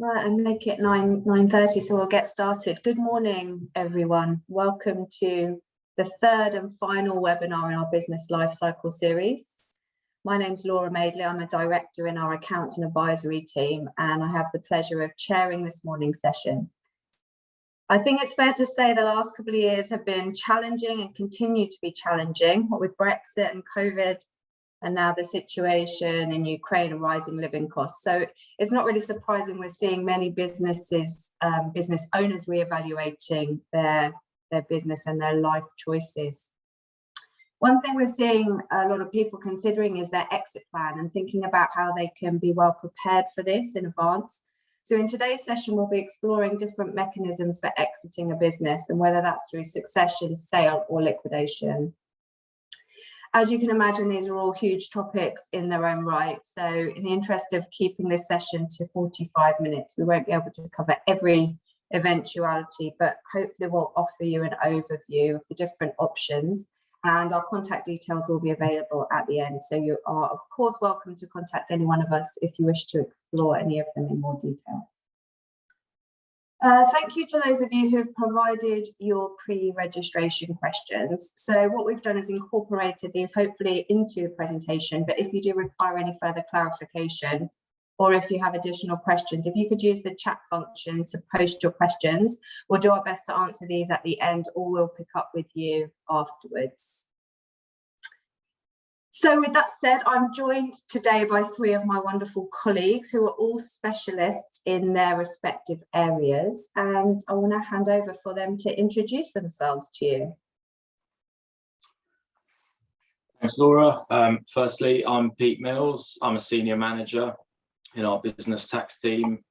Right, and make it 9:30, so we'll get started. Good morning, everyone. Welcome to the third and final webinar in our Business Lifecycle series. My name's Laura Madeley. I'm a director in our accounts and advisory team, and I have the pleasure of chairing this morning's session. I think it's fair to say the last couple of years have been challenging and continue to be challenging, what with Brexit and COVID, and now the situation in Ukraine and rising living costs. So it's not really surprising we're seeing many businesses, business owners reevaluating their business and their life choices. One thing we're seeing a lot of people considering is their exit plan and thinking about how they can be well prepared for this in advance. So in today's session, we'll be exploring different mechanisms for exiting a business and whether that's through succession, sale or liquidation. As you can imagine, these are all huge topics in their own right. So in the interest of keeping this session to 45 minutes, we won't be able to cover every eventuality, but hopefully we'll offer you an overview of the different options, and our contact details will be available at the end. So you are, of course, welcome to contact any one of us if you wish to explore any of them in more detail. Thank you to those of you who have provided your pre-registration questions. So what we've done is incorporated these hopefully into the presentation, but if you do require any further clarification or if you have additional questions, if you could use the chat function to post your questions, we'll do our best to answer these at the end or we'll pick up with you afterwards. So with that said, I'm joined today by three of my wonderful colleagues who are all specialists in their respective areas, and I want to hand over for them to introduce themselves to you. Thanks, Laura. Firstly, I'm Pete Mills. I'm a senior manager in our business tax team.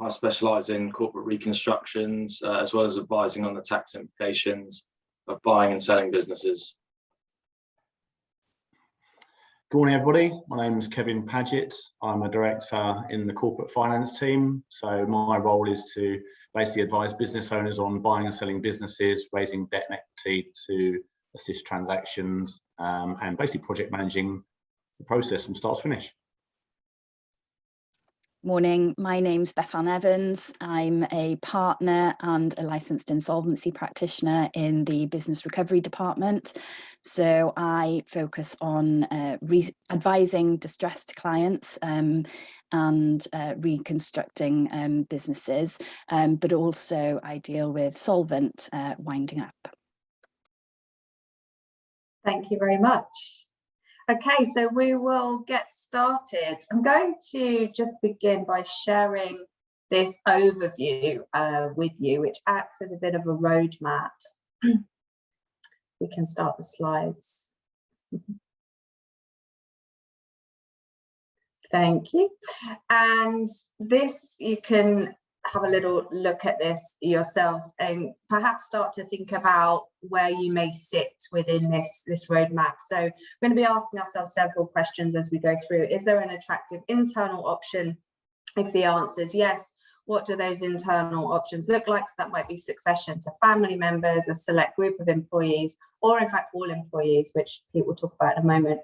I specialise in corporate reconstructions as well as advising on the tax implications of buying and selling businesses. Good morning, everybody. My name is Kevin Paget. I'm a director in the corporate finance team. So my role is to basically advise business owners on buying and selling businesses, raising debt and equity to assist transactions, and basically project managing the process from start to finish. Morning, my name's Bethan Evans. I'm a partner and a licensed insolvency practitioner in the business recovery department. So I focus on advising distressed clients and reconstructing businesses, but also I deal with solvent winding up. Thank you very much. Okay, so we will get started. I'm going to just begin by sharing this overview with you, which acts as a bit of a roadmap. We can start the slides. Thank you. And this, you can have a little look at this yourselves and perhaps start to think about where you may sit within this roadmap. So we're going to be asking ourselves several questions as we go through. Is there an attractive internal option? If the answer is yes, what do those internal options look like? So that might be succession to family members, a select group of employees, or in fact all employees, which Pete will talk about in a moment.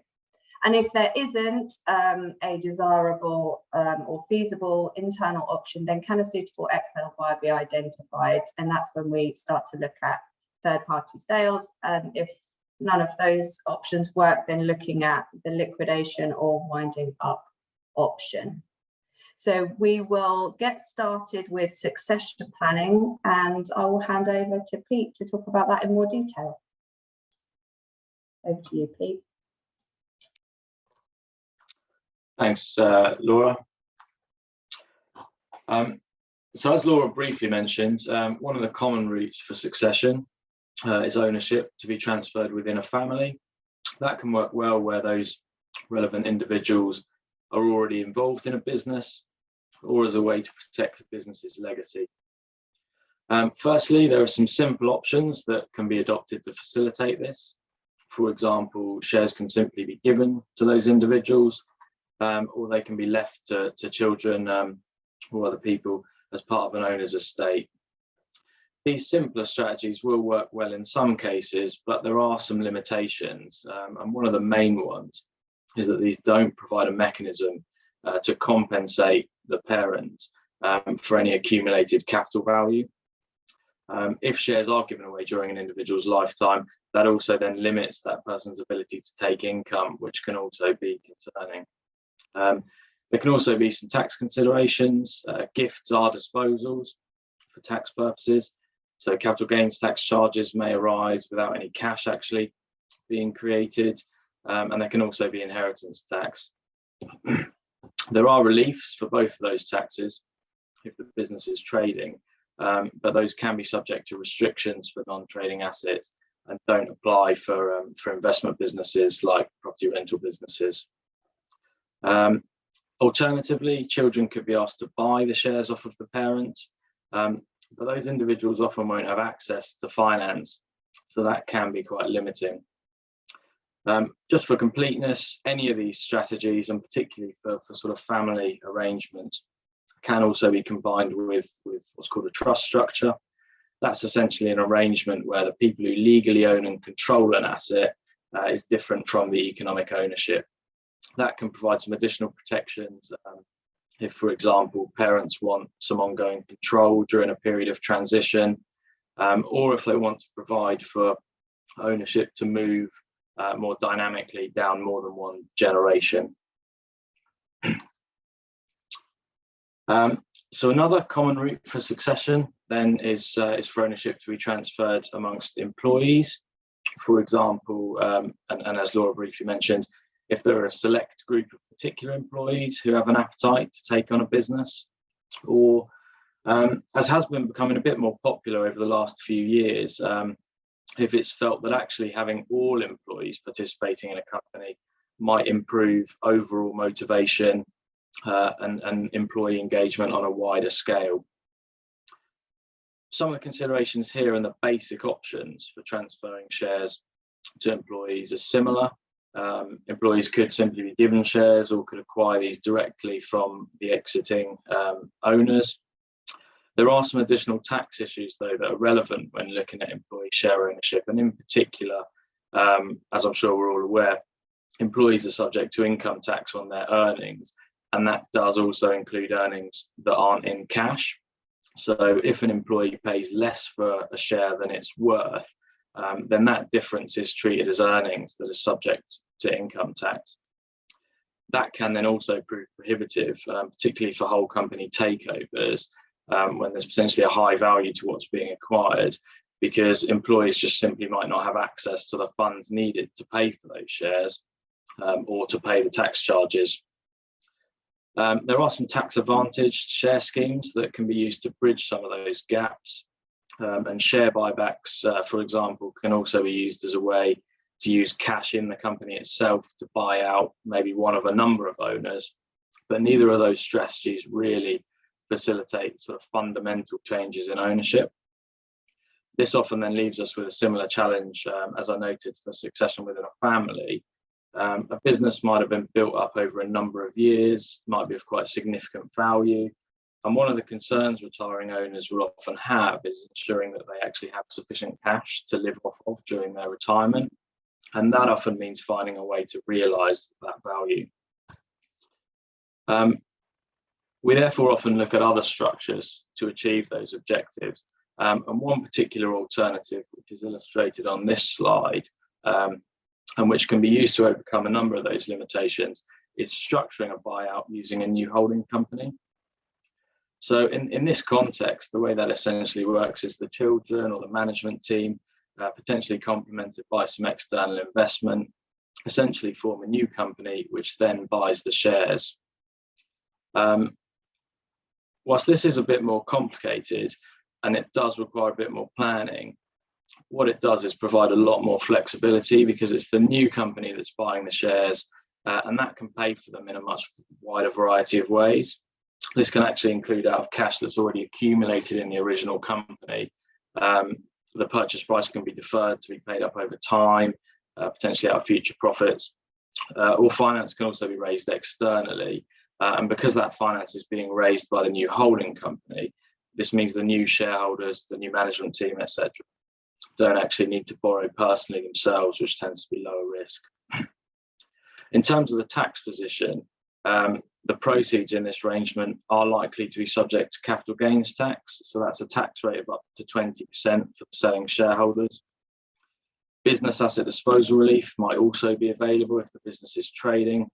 And if there isn't a desirable or feasible internal option, then can a suitable external buyer be identified? And that's when we start to look at third-party sales. If none of those options work, then looking at the liquidation or winding up option. So we will get started with succession planning, and I will hand over to Pete to talk about that in more detail. Over to you, Pete. Thanks, Laura. So as Laura briefly mentioned, one of the common routes for succession is ownership to be transferred within a family. That can work well where those relevant individuals are already involved in a business or as a way to protect the business's legacy. Firstly, there are some simple options that can be adopted to facilitate this. For example, shares can simply be given to those individuals, or they can be left to children or other people as part of an owner's estate. These simpler strategies will work well in some cases, but there are some limitations. And one of the main ones is that these don't provide a mechanism to compensate the parent for any accumulated capital value. If shares are given away during an individual's lifetime, that also then limits that person's ability to take income, which can also be concerning. There can also be some tax considerations. Gifts are disposals for tax purposes. So capital gains tax charges may arise without any cash actually being created. And there can also be inheritance tax. There are reliefs for both of those taxes if the business is trading, but those can be subject to restrictions for non-trading assets and don't apply for investment businesses like property rental businesses. Alternatively, children could be asked to buy the shares off of the parent, but those individuals often won't have access to finance, so that can be quite limiting. Just for completeness, any of these strategies, and particularly for sort of family arrangements, can also be combined with what's called a trust structure. That's essentially an arrangement where the people who legally own and control an asset is different from the economic ownership. That can provide some additional protections if, for example, parents want some ongoing control during a period of transition, or if they want to provide for ownership to move more dynamically down more than one generation. So another common route for succession then is for ownership to be transferred amongst employees. For example, and as Laura briefly mentioned, if there are a select group of particular employees who have an appetite to take on a business, or as has been becoming a bit more popular over the last few years, if it's felt that actually having all employees participating in a company might improve overall motivation and employee engagement on a wider scale. Some of the considerations here and the basic options for transferring shares to employees are similar. Employees could simply be given shares or could acquire these directly from the exiting owners. There are some additional tax issues, though, that are relevant when looking at employee share ownership, and in particular, as I'm sure we're all aware, employees are subject to income tax on their earnings, and that does also include earnings that aren't in cash. So if an employee pays less for a share than it's worth, then that difference is treated as earnings that are subject to income tax. That can then also prove prohibitive, particularly for whole company takeovers, when there's potentially a high value to what's being acquired, because employees just simply might not have access to the funds needed to pay for those shares or to pay the tax charges. There are some tax advantaged share schemes that can be used to bridge some of those gaps. And share buybacks, for example, can also be used as a way to use cash in the company itself to buy out maybe one of a number of owners. But neither of those strategies really facilitate sort of fundamental changes in ownership. This often then leaves us with a similar challenge, as I noted, for succession within a family. A business might have been built up over a number of years, might be of quite significant value. And one of the concerns retiring owners will often have is ensuring that they actually have sufficient cash to live off of during their retirement. And that often means finding a way to realise that value. We therefore often look at other structures to achieve those objectives. And one particular alternative, which is illustrated on this slide, and which can be used to overcome a number of those limitations, is structuring a buyout using a new holding company. So in this context, the way that essentially works is the children or the management team, potentially complemented by some external investment, essentially form a new company which then buys the shares. Whilst this is a bit more complicated and it does require a bit more planning, what it does is provide a lot more flexibility, because it's the new company that's buying the shares, and that can pay for them in a much wider variety of ways. This can actually include out of cash that's already accumulated in the original company. The purchase price can be deferred to be paid up over time, potentially out of future profits, or finance can also be raised externally. And because that finance is being raised by the new holding company, this means the new shareholders, the new management team, etc., don't actually need to borrow personally themselves, which tends to be lower risk. In terms of the tax position, The proceeds in this arrangement are likely to be subject to capital gains tax, so that's a tax rate of up to 20% for the selling shareholders. Business asset disposal relief might also be available if the business is trading,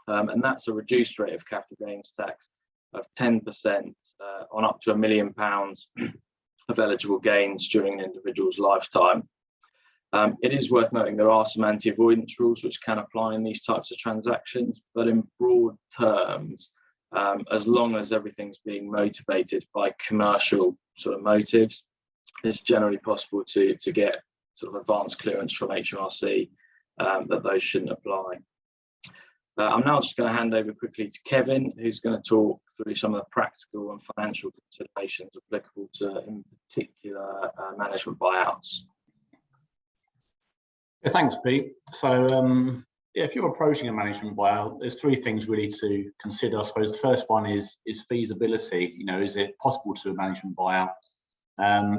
and that's a reduced rate of capital gains tax of 10% on up to £1 million of eligible gains during an individual's lifetime. It is worth noting there are some anti-avoidance rules which can apply in these types of transactions, but in broad terms, as long as everything's being motivated by commercial sort of motives, it's generally possible to get sort of advanced clearance from HMRC that those shouldn't apply. I'm now just going to hand over quickly to Kevin, who's going to talk through some of the practical and financial considerations applicable to, in particular, management buyouts. Yeah, thanks, Pete. So, yeah, if you're approaching a management buyout, there's three things really to consider. I suppose the first one is feasibility. You know, is it possible to do a management buyout?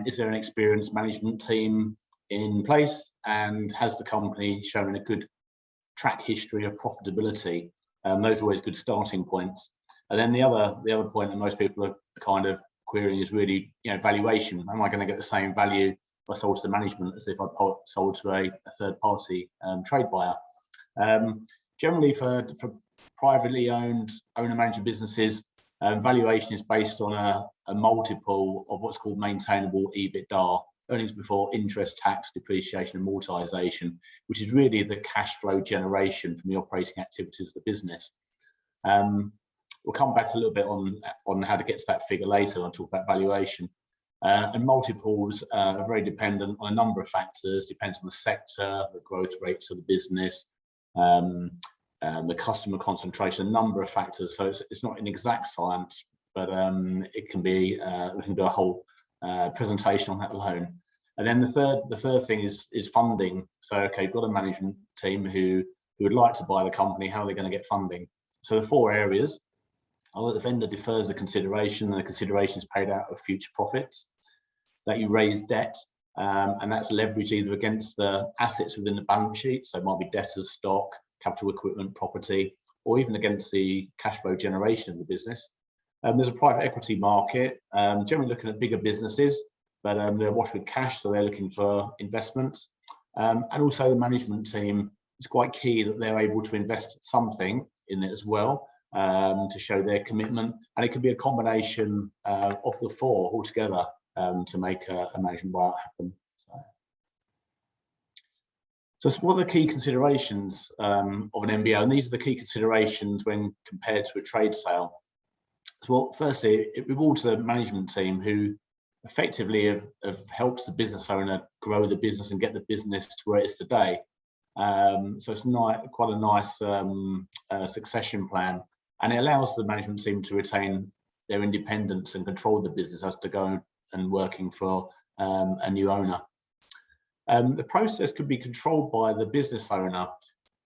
Is there an experienced management team in place, and has the company shown a good track history of profitability? Those are always good starting points. And then the other point that most people are kind of querying is really, you know, valuation. Am I going to get the same value if I sold to the management as if I sold to a third party trade buyer? Generally for privately owned owner-manager businesses, valuation is based on a multiple of what's called maintainable EBITDA, earnings before interest, tax, depreciation and amortization, which is really the cash flow generation from the operating activities of the business. We'll come back to a little bit on how to get to that figure later when I talk about valuation. And multiples are very dependent on a number of factors, depends on the sector, the growth rates of the business, the customer concentration, a number of factors. So it's not an exact science, but it can be, we can do a whole presentation on that alone. And then the third thing is funding. So, okay, you've got a management team who would like to buy the company. How are they going to get funding? So the four areas are that the vendor defers the consideration, and the consideration is paid out of future profits, that you raise debt, and that's leverage either against the assets within the balance sheet, so it might be debtors, stock, capital equipment, property, or even against the cash flow generation of the business. There's a private equity market, generally looking at bigger businesses, but they're awash with cash, so they're looking for investments. And also the management team, it's quite key that they're able to invest something in it as well, to show their commitment. And it can be a combination of the four altogether to make a management buyout happen. So what are the key considerations of an MBO? And these are the key considerations when compared to a trade sale. Well, firstly, it rewards the management team who effectively have helped the business owner grow the business and get the business to where it is today. So it's quite a nice succession plan, and it allows the management team to retain their independence and control the business as to go and working for a new owner. The process could be controlled by the business owner.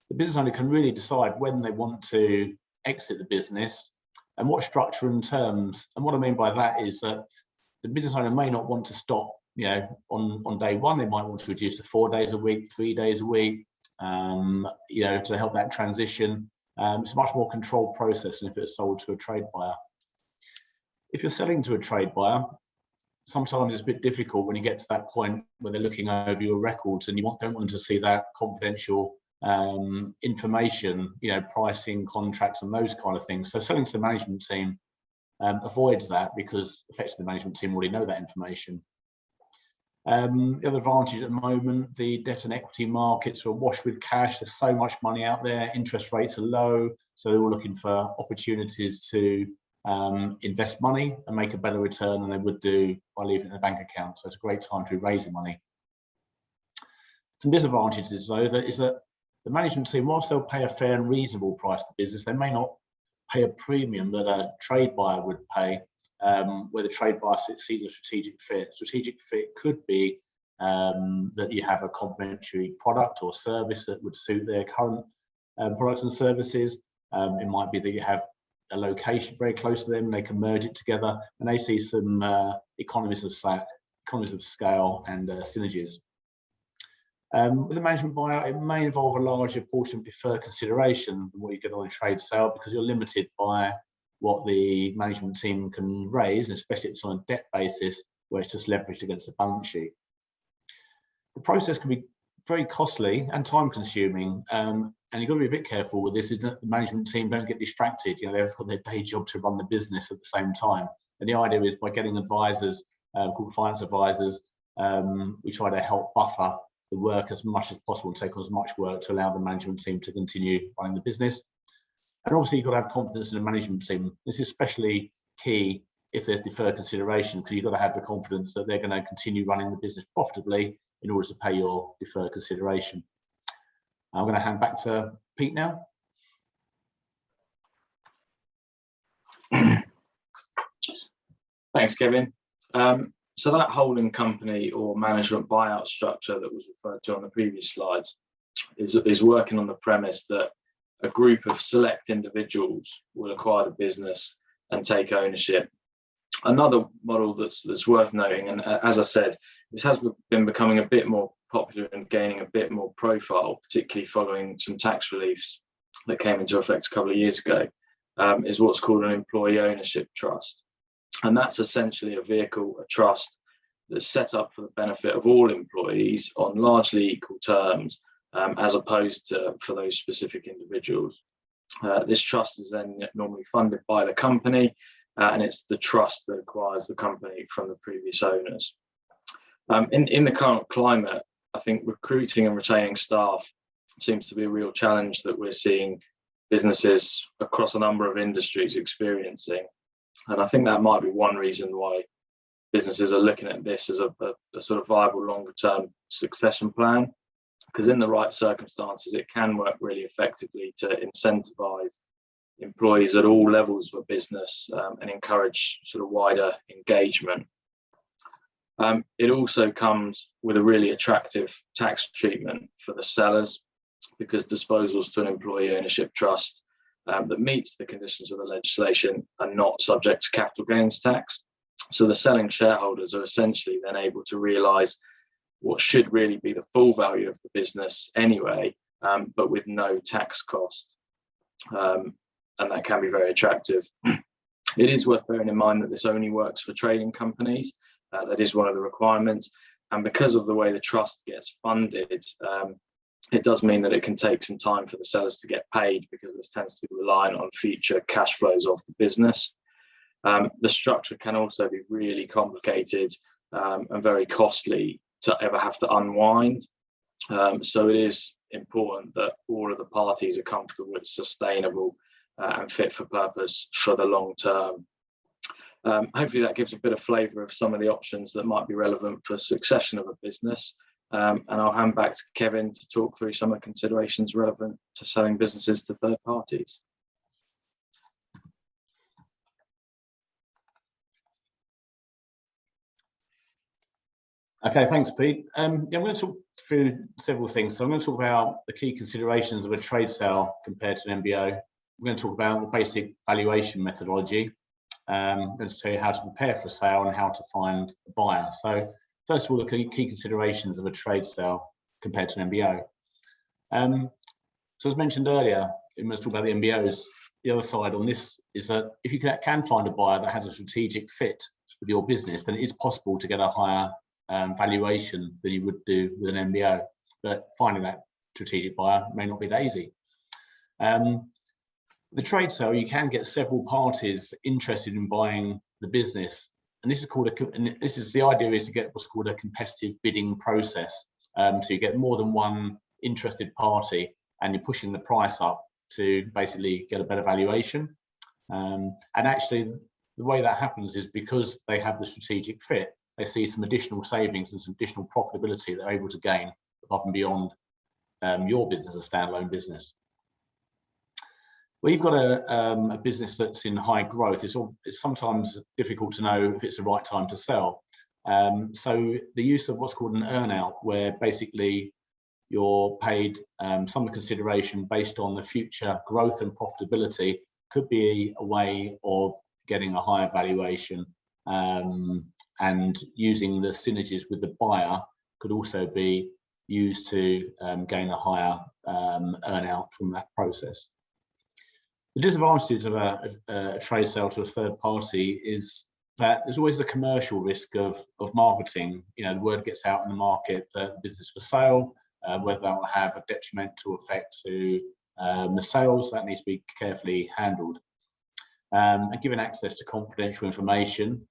The business owner can really decide when they want to exit the business and what structure and terms. And what I mean by that is that the business owner may not want to stop, you know, on day one. They might want to reduce to 4 days a week, 3 days a week, you know, to help that transition. It's a much more controlled process than if it's sold to a trade buyer. If you're selling to a trade buyer, sometimes it's a bit difficult when you get to that point where they're looking over your records and you don't want them to see that confidential information, you know, pricing, contracts and those kind of things. So selling to the management team avoids that, because effectively the management team already know that information. The other advantage at the moment, the debt and equity markets are awash with cash. There's so much money out there, interest rates are low, so they're all looking for opportunities to invest money and make a better return than they would do by leaving it in a bank account. So it's a great time to be raising money. Some disadvantages though is that the management team, whilst they'll pay a fair and reasonable price to business, they may not pay a premium that a trade buyer would pay, where the trade buyer sees a strategic fit. Strategic fit could be that you have a complementary product or service that would suit their current products and services. It might be that you have a location very close to them, they can merge it together, and they see some economies of scale and synergies. With a management buyout, it may involve a larger portion of deferred consideration than what you get on a trade sale, because you're limited by what the management team can raise, and especially if it's on a debt basis where it's just leveraged against the balance sheet. The process can be very costly and time consuming, and you've got to be a bit careful with this, is that the management team don't get distracted. You know, they've got their day job to run the business at the same time. And the idea is, by getting advisors, corporate finance advisors, we try to help buffer the work as much as possible and take on as much work to allow the management team to continue running the business. And obviously you've got to have confidence in the management team. This is especially key if there's deferred consideration, because you've got to have the confidence that they're going to continue running the business profitably in order to pay your deferred consideration. I'm going to hand back to Pete now. Thanks, Kevin. So that holding company or management buyout structure that was referred to on the previous slides is working on the premise that a group of select individuals will acquire the business and take ownership. Another model that's worth noting, and as I said, this has been becoming a bit more popular and gaining a bit more profile, particularly following some tax reliefs that came into effect a couple of years ago, is what's called an employee ownership trust. And that's essentially a vehicle, a trust, that's set up for the benefit of all employees on largely equal terms, as opposed to for those specific individuals. This trust is then normally funded by the company, and it's the trust that acquires the company from the previous owners. In the current climate, I think recruiting and retaining staff seems to be a real challenge that we're seeing businesses across a number of industries experiencing. And I think that might be one reason why businesses are looking at this as a sort of viable longer term succession plan, because in the right circumstances, it can work really effectively to incentivize employees at all levels of a business and encourage sort of wider engagement. It also comes with a really attractive tax treatment for the sellers, because disposals to an employee ownership trust that meets the conditions of the legislation are not subject to capital gains tax. So the selling shareholders are essentially then able to realise what should really be the full value of the business anyway, but with no tax cost. And that can be very attractive. It is worth bearing in mind that this only works for trading companies. That is one of the requirements. And because of the way the trust gets funded, it does mean that it can take some time for the sellers to get paid, because this tends to be reliant on future cash flows of the business. The structure can also be really complicated and very costly to ever have to unwind. So it is important that all of the parties are comfortable it's sustainable and fit for purpose for the long term. Hopefully that gives a bit of flavour of some of the options that might be relevant for succession of a business. And I'll hand back to Kevin to talk through some of the considerations relevant to selling businesses to third parties. Okay, thanks, Pete. Yeah, I'm going to talk through several things. So I'm going to talk about the key considerations of a trade sale compared to an MBO. We're going to talk about the basic valuation methodology. I'm going to tell you how to prepare for a sale and how to find a buyer. So first of all, the key considerations of a trade sale compared to an MBO. So as mentioned earlier, when we talk about the MBOs, the other side on this is that if you can find a buyer that has a strategic fit with your business, then it is possible to get a higher valuation than you would do with an MBO. But finding that strategic buyer may not be that easy. The trade sale, you can get several parties interested in buying the business. And this is called the idea is to get what's called a competitive bidding process. So you get more than one interested party and you're pushing the price up to basically get a better valuation. And actually the way that happens is because they have the strategic fit, they see some additional savings and some additional profitability they're able to gain above and beyond your business, a standalone business. Well, you've got a business that's in high growth. It's sometimes difficult to know if it's the right time to sell. So the use of what's called an earnout, where basically you're paid some consideration based on the future growth and profitability, could be a way of getting a higher valuation, and using the synergies with the buyer could also be use to gain a higher earn-out from that process. The disadvantages of a trade sale to a third party is that there's always the commercial risk of marketing. You know, the word gets out in the market that the business for sale, whether that will have a detrimental effect to the sales, that needs to be carefully handled. And given access to confidential information,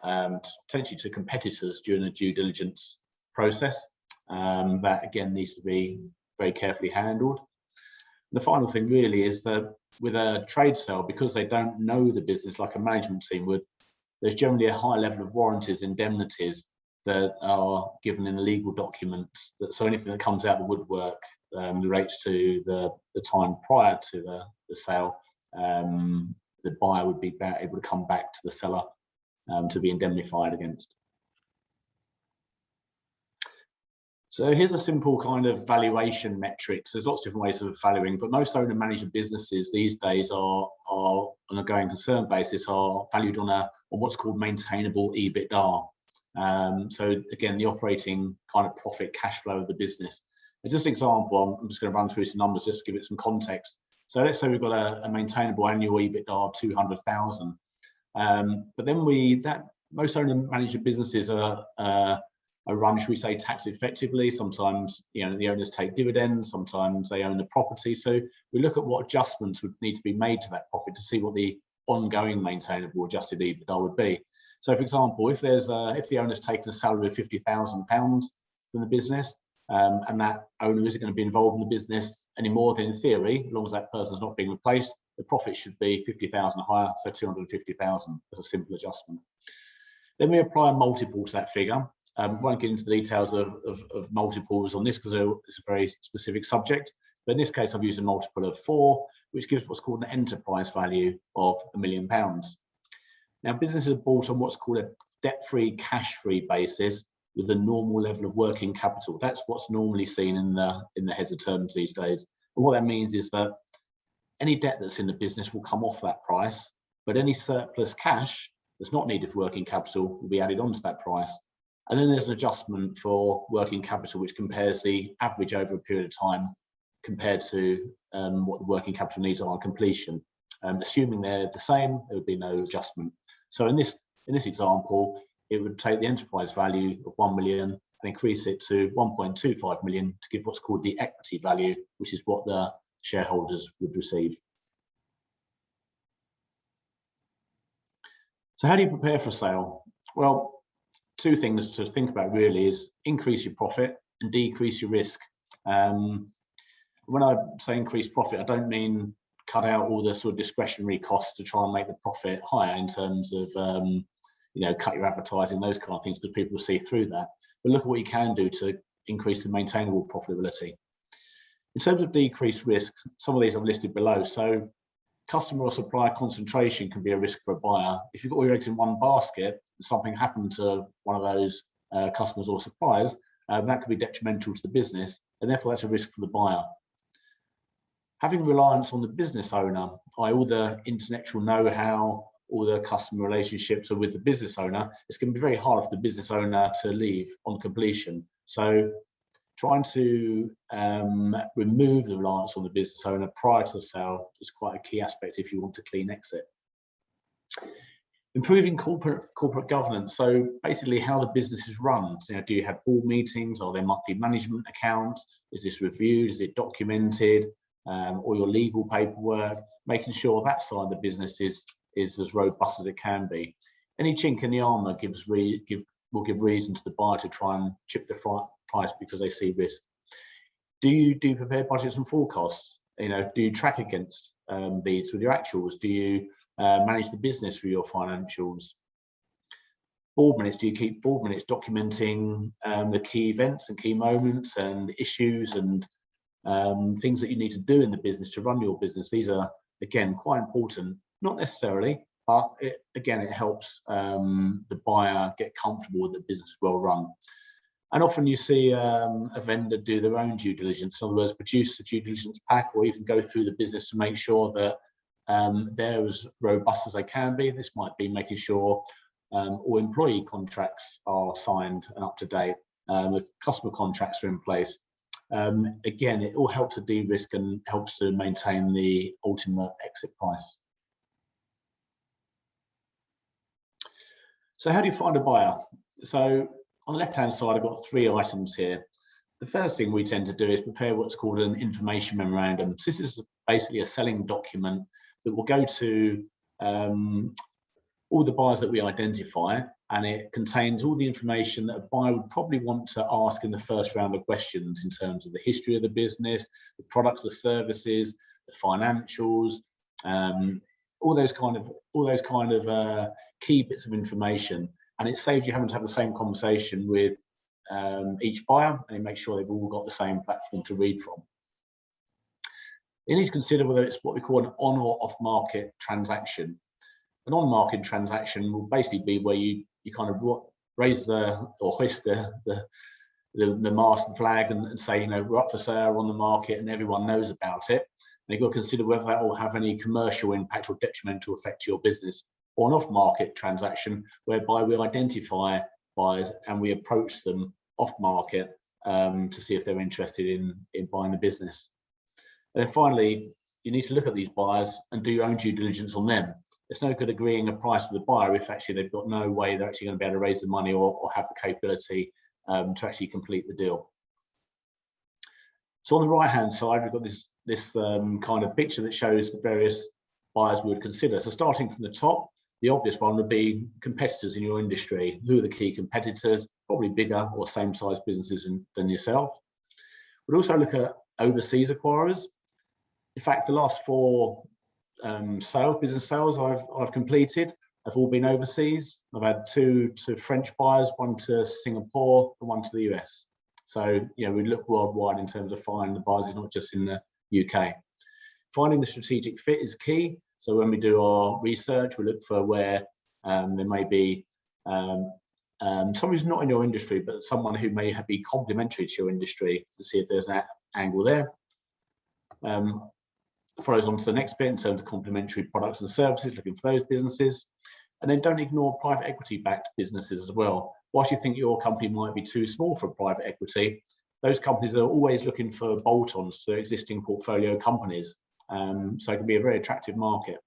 potentially to competitors during the due diligence process, that again needs to be very carefully handled. The final thing really is that with a trade sale, because they don't know the business like a management team would, there's generally a high level of warranties, indemnities that are given in legal documents. So anything that comes out of the woodwork relates to the time prior to the sale, the buyer would be able to come back to the seller to be indemnified against. So here's a simple kind of valuation metrics. There's lots of different ways of valuing, but most owner manager businesses these days are on a going concern basis are valued on what's called maintainable EBITDA. So again, the operating kind of profit cash flow of the business. As just an example, I'm just going to run through some numbers just to give it some context. So let's say we've got a maintainable annual EBITDA of 200,000, but then most owner manager businesses are run, should we say, tax effectively. Sometimes, you know, the owners take dividends, sometimes they own the property. So we look at what adjustments would need to be made to that profit to see what the ongoing maintainable adjusted EBITDA would be. So for example, if the owner's taken a salary of £50,000 from the business, and that owner isn't going to be involved in the business anymore, then in theory, as long as that person's not being replaced, the profit should be 50,000 higher, so 250,000 as a simple adjustment. Then we apply a multiple to that figure. Won't get into the details of multiples on this because it's a very specific subject, but in this case I've used a multiple of 4, which gives what's called an enterprise value of £1 million. Now, businesses are bought on what's called a debt-free, cash-free basis with a normal level of working capital. That's what's normally seen in the heads of terms these days. And what that means is that any debt that's in the business will come off that price, but any surplus cash that's not needed for working capital will be added onto that price. And then there's an adjustment for working capital, which compares the average over a period of time compared to what the working capital needs are on completion. Assuming they're the same, there would be no adjustment. So in this example, it would take the enterprise value of 1 million and increase it to 1.25 million to give what's called the equity value, which is what the shareholders would receive. So how do you prepare for a sale? Well, 2 things to think about really is increase your profit and decrease your risk. When I say increase profit, I don't mean cut out all the sort of discretionary costs to try and make the profit higher in terms of, you know, cut your advertising, those kind of things, because people see through that. But look at what you can do to increase the maintainable profitability. In terms of decreased risk, some of these I've listed below. So customer or supplier concentration can be a risk for a buyer. If you've got all your eggs in one basket and something happened to one of those customers or suppliers, that could be detrimental to the business, and therefore that's a risk for the buyer. Having reliance on the business owner, all the intellectual know-how, all the customer relationships are with the business owner, it's going to be very hard for the business owner to leave on completion. So trying to remove the reliance on the business owner prior to the sale is quite a key aspect if you want a clean exit. Improving corporate governance. So basically how the business is run. So, you know, do you have board meetings? Are there monthly management accounts? Is this reviewed? Is it documented? Or your legal paperwork, making sure that side of the business is as robust as it can be. Any chink in the armour will give reason to the buyer to try and chip the price because they see risk. Do you prepare budgets and forecasts? You know, do you track against these with your actuals? Do you manage the business through your financials? Board minutes, do you keep board minutes documenting the key events and key moments and issues and things that you need to do in the business to run your business? These are, again, quite important. Not necessarily, but it helps the buyer get comfortable with the business is well run. And often you see a vendor do their own due diligence. In other words, produce a due diligence pack or even go through the business to make sure that they're as robust as they can be. This might be making sure all employee contracts are signed and up to date, the customer contracts are in place. Again, it all helps to de-risk and helps to maintain the ultimate exit price. So how do you find a buyer? So on the left-hand side, I've got 3 items here. The first thing we tend to do is prepare what's called an information memorandum. So this is basically a selling document that will go to all the buyers that we identify, and it contains all the information that a buyer would probably want to ask in the first round of questions in terms of the history of the business, the products, the services, the financials, all those kind of key bits of information. And it saves you having to have the same conversation with each buyer, and it makes sure they've all got the same platform to read from. You need to consider whether it's what we call an on or off market transaction. An on market transaction will basically be where you kind of raise or hoist the mast and flag and say, you know, we're up for sale on the market and everyone knows about it. And you've got to consider whether that will have any commercial impact or detrimental effect to your business. Or an off-market transaction whereby we identify buyers and we approach them off-market to see if they're interested in buying the business. And then finally, you need to look at these buyers and do your own due diligence on them. It's no good agreeing a price with the buyer if actually they've got no way they're actually going to be able to raise the money or have the capability to actually complete the deal. So on the right-hand side, we've got this kind of picture that shows the various buyers we would consider. So starting from the top, the obvious one would be competitors in your industry. Who are the key competitors? Probably bigger or same size businesses than yourself. We'd also look at overseas acquirers. In fact, the last 4 business sales I've completed have all been overseas. I've had 2 to French buyers, 1 to Singapore, and 1 to the US. So, you know, we look worldwide in terms of finding the buyers, not just in the UK. Finding the strategic fit is key. So when we do our research, we look for where there may be someone who's not in your industry, but someone who may be complementary to your industry to see if there's an angle there. Follows on to the next bit in terms of complementary products and services, looking for those businesses. And then don't ignore private equity backed businesses as well. Whilst you think your company might be too small for private equity, those companies are always looking for bolt-ons to their existing portfolio companies. So it can be a very attractive market.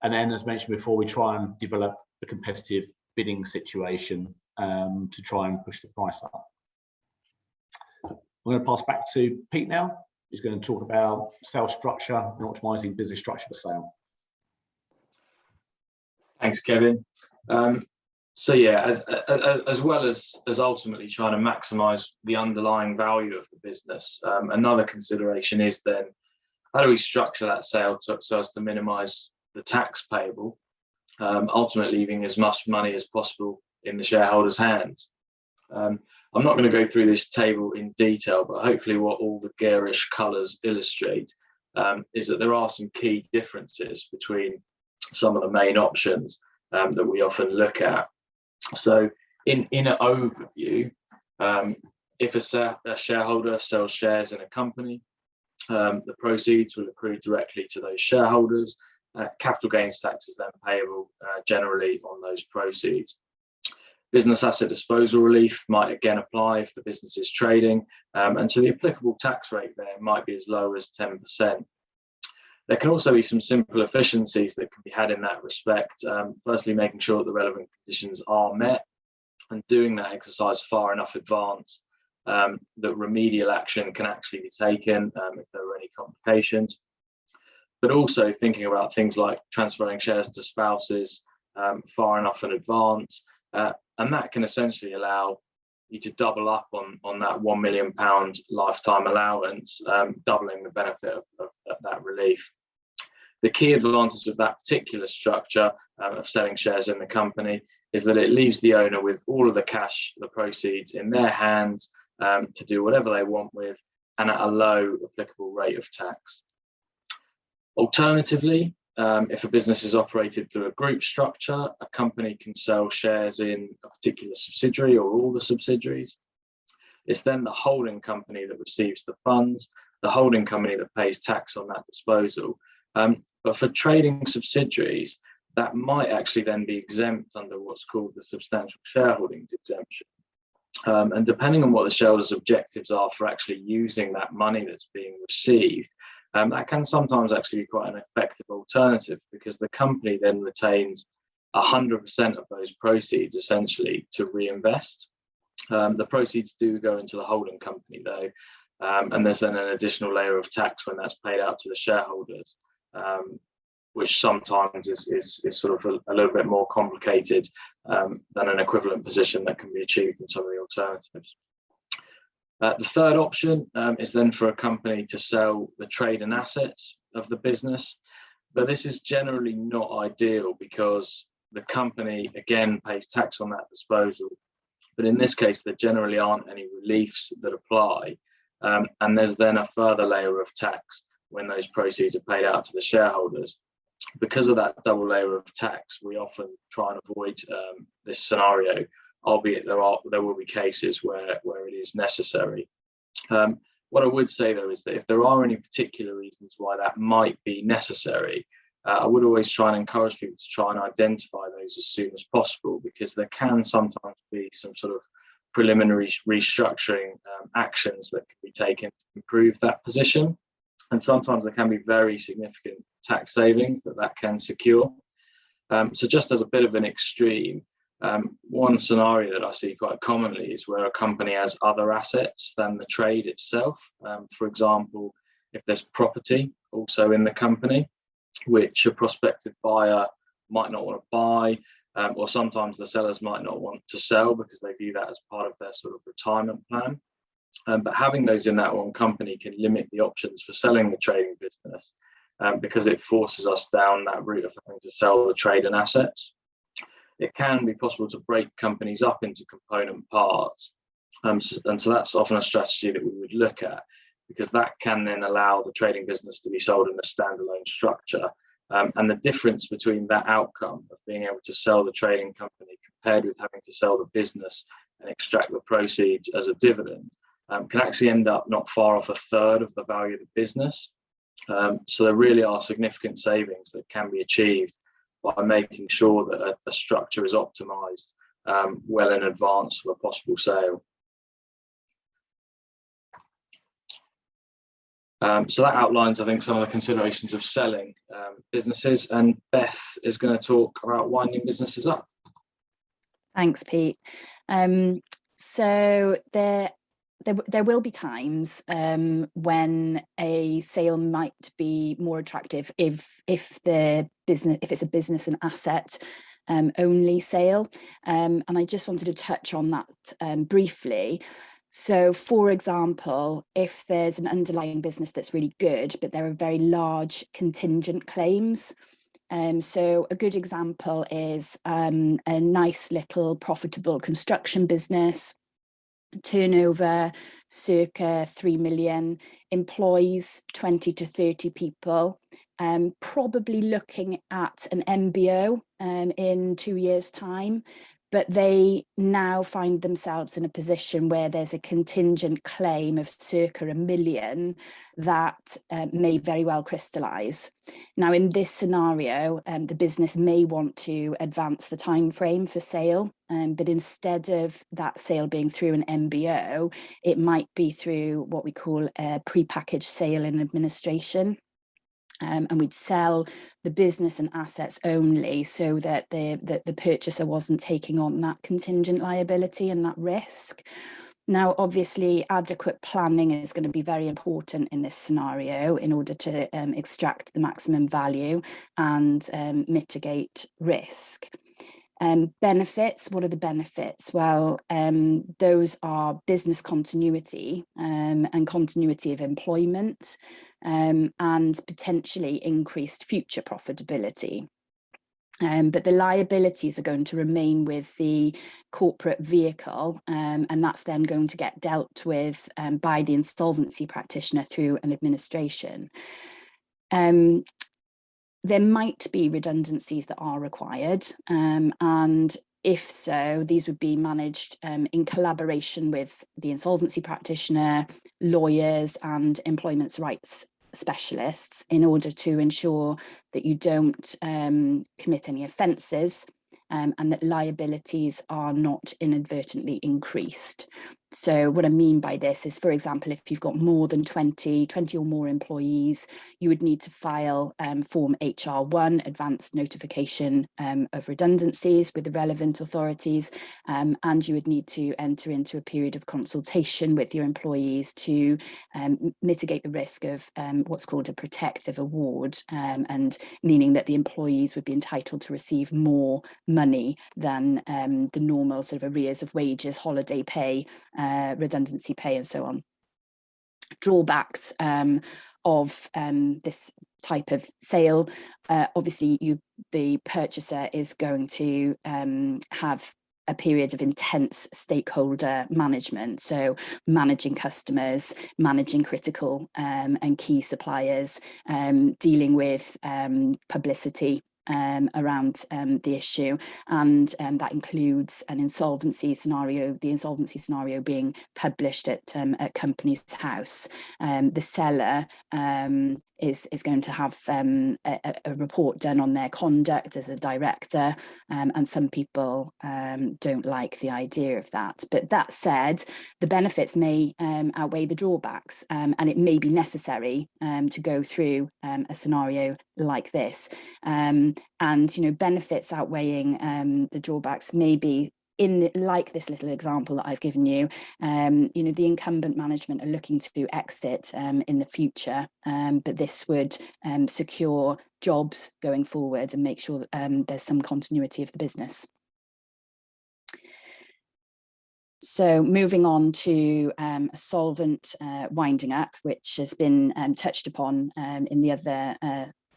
And then, as mentioned before, we try and develop a competitive bidding situation to try and push the price up. I'm going to pass back to Pete now. He's going to talk about sales structure and optimizing business structure for sale. Thanks, Kevin. So yeah, as well as ultimately trying to maximise the underlying value of the business, another consideration is then how do we structure that sale so as to minimise the tax payable, ultimately leaving as much money as possible in the shareholders' hands. I'm not going to go through this table in detail, but hopefully what all the garish colours illustrate is that there are some key differences between some of the main options that we often look at. So in an overview, if a shareholder sells shares in a company, the proceeds will accrue directly to those shareholders. Capital gains tax is then payable generally on those proceeds. Business asset disposal relief might again apply if the business is trading, and so the applicable tax rate there might be as low as 10%. There can also be some simple efficiencies that can be had in that respect. Firstly, making sure that the relevant conditions are met and doing that exercise far enough advance that remedial action can actually be taken if there are any complications. But also thinking about things like transferring shares to spouses far enough in advance. And that can essentially allow you to double up on that £1 million lifetime allowance, doubling the benefit of that relief. The key advantage of that particular structure of selling shares in the company is that it leaves the owner with all of the cash, the proceeds in their hands to do whatever they want with, and at a low applicable rate of tax. Alternatively, if a business is operated through a group structure, a company can sell shares in a particular subsidiary or all the subsidiaries. It's then the holding company that receives the funds, the holding company that pays tax on that disposal. But for trading subsidiaries, that might actually then be exempt under what's called the substantial shareholdings exemption. And depending on what the shareholders' objectives are for actually using that money that's being received, that can sometimes actually be quite an effective alternative, because the company then retains 100% of those proceeds essentially to reinvest. The proceeds do go into the holding company though, and there's then an additional layer of tax when that's paid out to the shareholders, which sometimes is sort of a little bit more complicated than an equivalent position that can be achieved in some of the alternatives. The third option is then for a company to sell the trade and assets of the business, but this is generally not ideal because the company again pays tax on that disposal, but in this case there generally aren't any reliefs that apply, and there's then a further layer of tax when those proceeds are paid out to the shareholders. Because of that double layer of tax, we often try and avoid this scenario, albeit there will be cases where it is necessary. What I would say though is that if there are any particular reasons why that might be necessary, I would always try and encourage people to try and identify those as soon as possible, because there can sometimes be some sort of preliminary restructuring actions that can be taken to improve that position. And sometimes there can be very significant tax savings that can secure. So just as a bit of an extreme, one scenario that I see quite commonly is where a company has other assets than the trade itself. For example, if there's property also in the company, which a prospective buyer might not want to buy, or sometimes the sellers might not want to sell because they view that as part of their sort of retirement plan. But having those in that one company can limit the options for selling the trading business, because it forces us down that route of having to sell the trade and assets. It can be possible to break companies up into component parts, and so that's often a strategy that we would look at, because that can then allow the trading business to be sold in a standalone structure. And the difference between that outcome of being able to sell the trading company compared with having to sell the business and extract the proceeds as a dividend can actually end up not far off a third of the value of the business. So there really are significant savings that can be achieved by making sure that a structure is optimized well in advance of a possible sale. So that outlines, I think, some of the considerations of selling businesses, and Beth is going to talk about winding businesses up. Thanks, Pete. So there will be times when a sale might be more attractive if it's a business and asset only sale, and I just wanted to touch on that briefly. So, for example, if there's an underlying business that's really good, but there are very large contingent claims. So a good example is a nice little profitable construction business, turnover circa 3 million, employs 20 to 30 people, probably looking at an MBO in 2 years' time. But they now find themselves in a position where there's a contingent claim of circa 1 million that may very well crystallise. Now, in this scenario, the business may want to advance the time frame for sale, but instead of that sale being through an MBO, it might be through what we call a prepackaged sale in administration. And we'd sell the business and assets only, so that the purchaser wasn't taking on that contingent liability and that risk. Now, obviously, adequate planning is going to be very important in this scenario in order to extract the maximum value and mitigate risk. Benefits, what are the benefits? Well, those are business continuity and continuity of employment, and potentially increased future profitability. But the liabilities are going to remain with the corporate vehicle, and that's then going to get dealt with by the insolvency practitioner through an administration. There might be redundancies that are required, and if so, these would be managed in collaboration with the insolvency practitioner, lawyers and employment rights specialists in order to ensure that you don't commit any offences and that liabilities are not inadvertently increased. So what I mean by this is, for example, if you've got more than 20 or more employees, you would need to file Form HR1, Advanced Notification of Redundancies, with the relevant authorities, and you would need to enter into a period of consultation with your employees to mitigate the risk of what's called a protective award, and meaning that the employees would be entitled to receive more money than the normal sort of arrears of wages, holiday pay, redundancy pay, and so on. Drawbacks of this type of sale: obviously the purchaser is going to have a period of intense stakeholder management, so managing customers, managing critical and key suppliers, dealing with publicity around the issue, and that includes an insolvency scenario, the insolvency scenario being published at Companies House. The seller is going to have a report done on their conduct as a director, and some people don't like the idea of that. But that said, the benefits may outweigh the drawbacks, and it may be necessary to go through a scenario like this. And benefits outweighing the drawbacks may be, like this little example that I've given you, the incumbent management are looking to exit in the future, but this would secure jobs going forward and make sure that there's some continuity of the business. So moving on to a solvent winding up, which has been touched upon in the other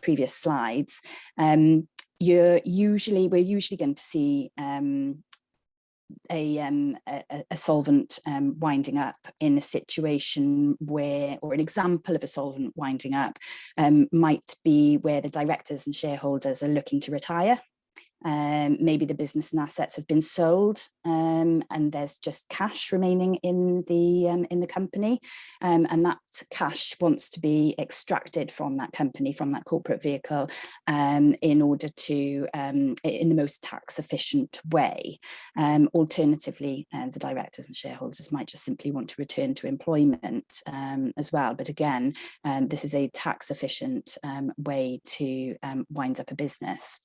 previous slides. We're usually going to see a solvent winding up in a situation where, or an example of a solvent winding up might be where the directors and shareholders are looking to retire. Maybe the business and assets have been sold, and there's just cash remaining in the company, and that cash wants to be extracted from that company, from that corporate vehicle, in order to in the most tax efficient way. Alternatively, the directors and shareholders might just simply want to return to employment as well. But again, this is a tax efficient way to wind up a business.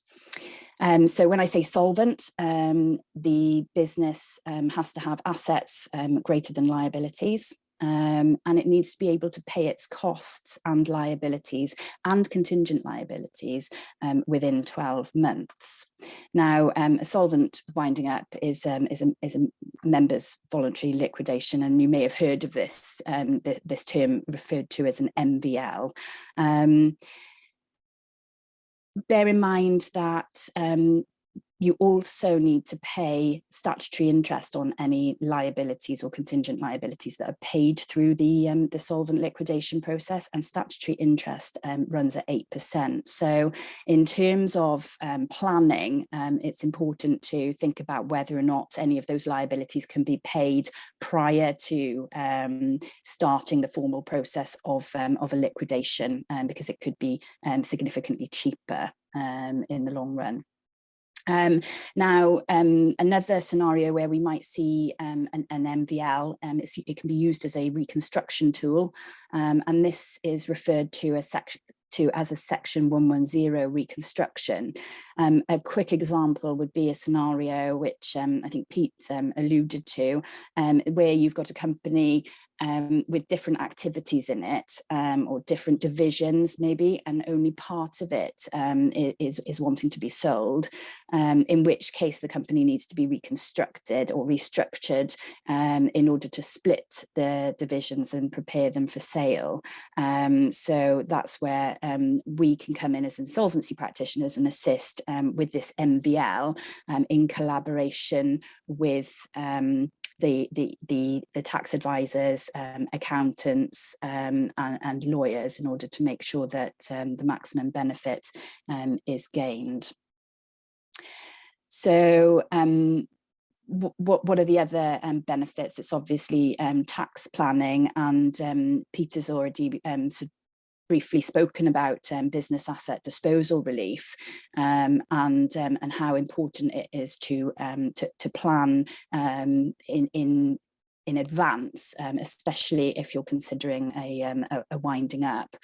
So when I say solvent, the business has to have assets greater than liabilities, and it needs to be able to pay its costs and liabilities and contingent liabilities within 12 months. Now, a solvent winding up is a members' voluntary liquidation, and you may have heard of this, this term referred to as an MVL. Bear in mind that you also need to pay statutory interest on any liabilities or contingent liabilities that are paid through the solvent liquidation process, and statutory interest runs at 8%. So in terms of planning, it's important to think about whether or not any of those liabilities can be paid prior to starting the formal process of a liquidation, because it could be significantly cheaper in the long run. Now, another scenario where we might see an MVL, it can be used as a reconstruction tool, and this is referred to as a Section 110 reconstruction. A quick example would be a scenario which I think Pete alluded to, where you've got a company with different activities in it, or different divisions maybe, and only part of it is wanting to be sold, in which case the company needs to be reconstructed or restructured in order to split the divisions and prepare them for sale. So that's where we can come in as insolvency practitioners and assist with this MVL in collaboration with the tax advisors, accountants, and lawyers, in order to make sure that the maximum benefit is gained. So what are the other benefits? It's obviously tax planning, and Peter's already briefly spoken about business asset disposal relief, and how important it is to plan in advance, especially if you're considering a winding up.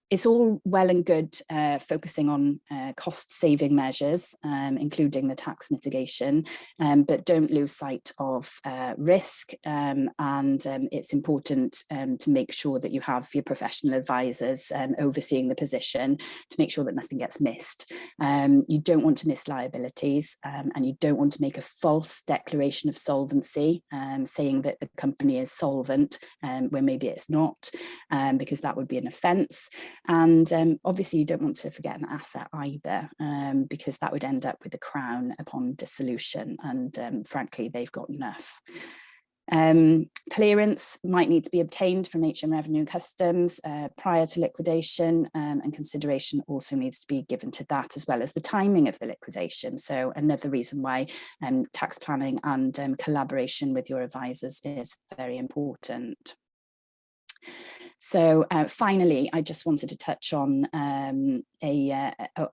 It's all well and good focusing on cost-saving measures, including the tax mitigation, but don't lose sight of risk, and it's important to make sure that you have your professional advisors overseeing the position to make sure that nothing gets missed. You don't want to miss liabilities, and you don't want to make a false declaration of solvency, saying that the company is solvent when maybe it's not, because that would be an offence. And obviously you don't want to forget an asset either, because that would end up with the Crown upon dissolution, and frankly they've got enough. Clearance might need to be obtained from HM Revenue and Customs prior to liquidation, and consideration also needs to be given to that, as well as the timing of the liquidation. So another reason why tax planning and collaboration with your advisors is very important. So finally, I just wanted to touch on a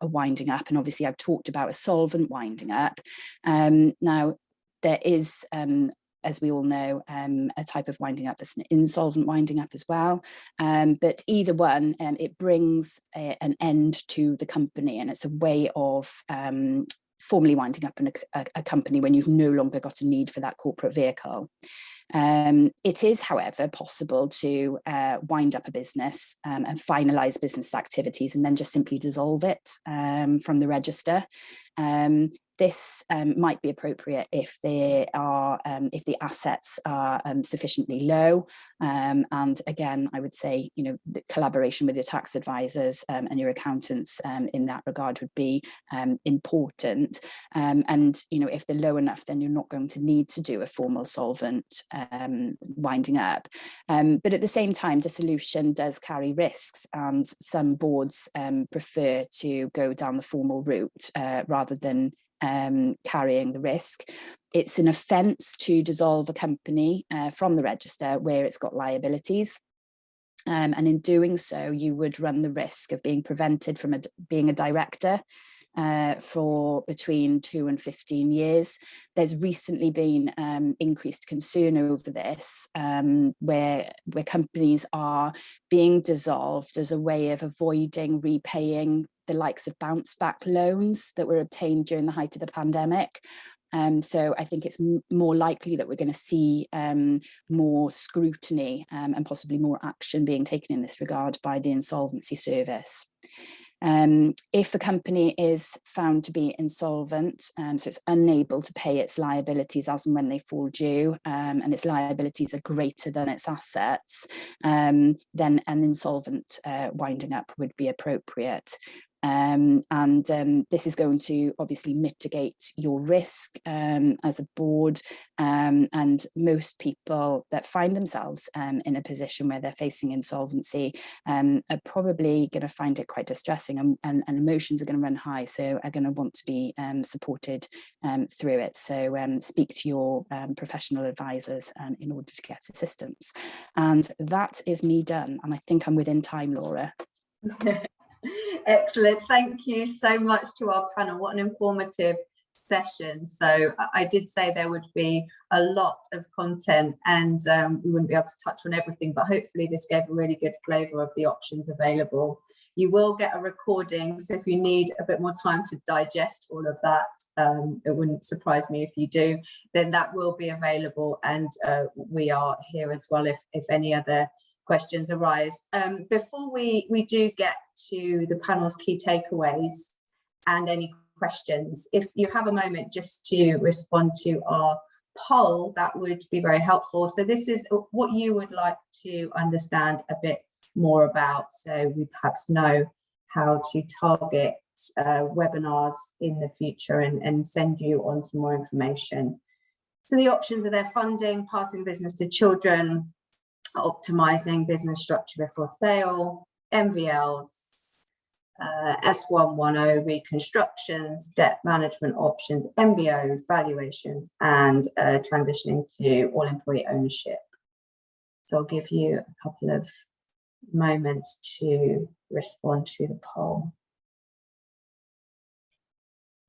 winding up, and obviously I've talked about a solvent winding up. Now, there is, as we all know, a type of winding up that's an insolvent winding up as well. But either one, it brings an end to the company, and it's a way of formally winding up a company when you've no longer got a need for that corporate vehicle. It is, however, possible to wind up a business and finalise business activities and then just simply dissolve it from the register. This might be appropriate if they are, if the assets are sufficiently low. And again, I would say, you know, the collaboration with your tax advisors and your accountants in that regard would be important. And, you know, if they're low enough, then you're not going to need to do a formal solvent winding up. But at the same time, dissolution does carry risks, and some boards prefer to go down the formal route rather than carrying the risk. It's an offence to dissolve a company from the register where it's got liabilities. And in doing so, you would run the risk of being prevented from being a director for between 2 and 15 years. There's recently been increased concern over this, where companies are being dissolved as a way of avoiding repaying the likes of bounce back loans that were obtained during the height of the pandemic. So I think it's more likely that we're going to see more scrutiny and possibly more action being taken in this regard by the Insolvency Service. If a company is found to be insolvent, so it's unable to pay its liabilities as and when they fall due, and its liabilities are greater than its assets, then an insolvent winding up would be appropriate. This is going to obviously mitigate your risk as a board, and most people that find themselves in a position where they're facing insolvency are probably going to find it quite distressing, and emotions are going to run high, so are going to want to be supported through it. So speak to your professional advisors in order to get assistance. And that is me done, and I think I'm within time, Laura. Excellent. Thank you so much to our panel. What an informative session. So I did say there would be a lot of content, and we wouldn't be able to touch on everything, but hopefully this gave a really good flavour of the options available. You will get a recording, so if you need a bit more time to digest all of that, it wouldn't surprise me if you do, then that will be available, and we are here as well if any other questions arise. Before we do get to the panel's key takeaways and any questions, if you have a moment just to respond to our poll, that would be very helpful. So this is what you would like to understand a bit more about, so we perhaps know how to target webinars in the future and send you on some more information. So the options are there: funding, passing business to children, optimising business structure before sale, MVLs, S110 reconstructions, debt management options, MBOs, valuations, and transitioning to all employee ownership. So I'll give you a couple of moments to respond to the poll.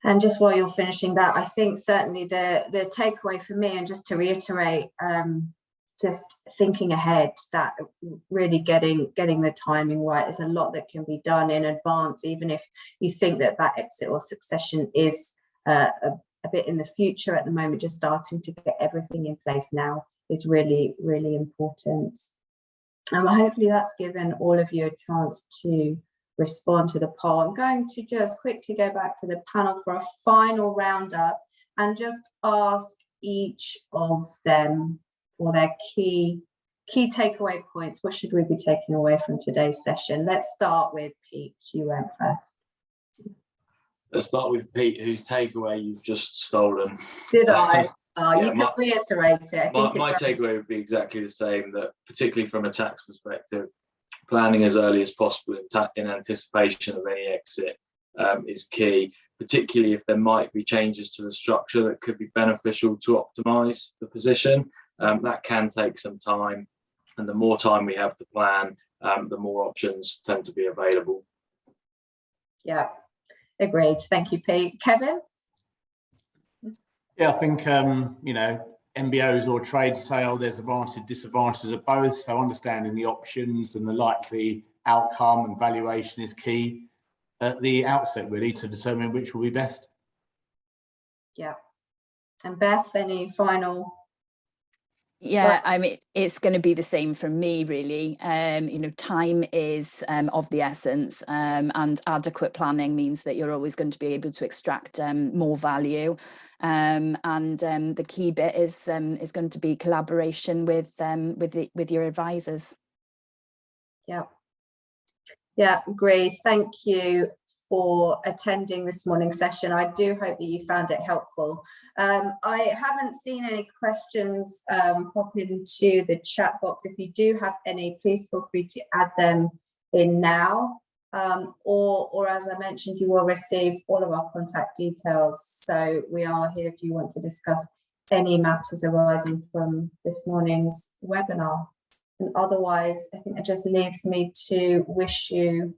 And just while you're finishing that, I think certainly the takeaway for me, and just to reiterate, just thinking ahead, that really getting the timing right. There's a lot that can be done in advance, even if you think that exit or succession is a bit in the future. At the moment, just starting to get everything in place now is really, really important. And hopefully that's given all of you a chance to respond to the poll. I'm going to just quickly go back to the panel for a final roundup and just ask each of them for their key takeaway points. What should we be taking away from today's session? Let's start with Pete. You went first. Let's start with Pete, whose takeaway you've just stolen. Did I? Yeah, you can reiterate it. My takeaway would be exactly the same, that particularly from a tax perspective, planning as early as possible in anticipation of any exit is key, particularly if there might be changes to the structure that could be beneficial to optimise the position. That can take some time, and the more time we have to plan, the more options tend to be available. Yeah, agreed. Thank you, Pete. Kevin? Yeah, I think, MBOs or trade sale, there's advantages, disadvantages of both. So understanding the options and the likely outcome and valuation is key at the outset, really, to determine which will be best. Yeah. And Beth, any final? Yeah, I mean, it's going to be the same from me, really. Time is of the essence, and adequate planning means that you're always going to be able to extract more value. And the key bit is going to be collaboration with your advisors. Yeah, great. Thank you for attending this morning's session. I do hope that you found it helpful. I haven't seen any questions pop into the chat box. If you do have any, please feel free to add them in now. Or as I mentioned, you will receive all of our contact details. So we are here if you want to discuss any matters arising from this morning's webinar. And otherwise, I think it just leaves me to wish you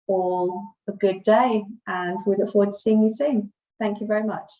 all a good day, and we look forward to seeing you soon. Thank you very much.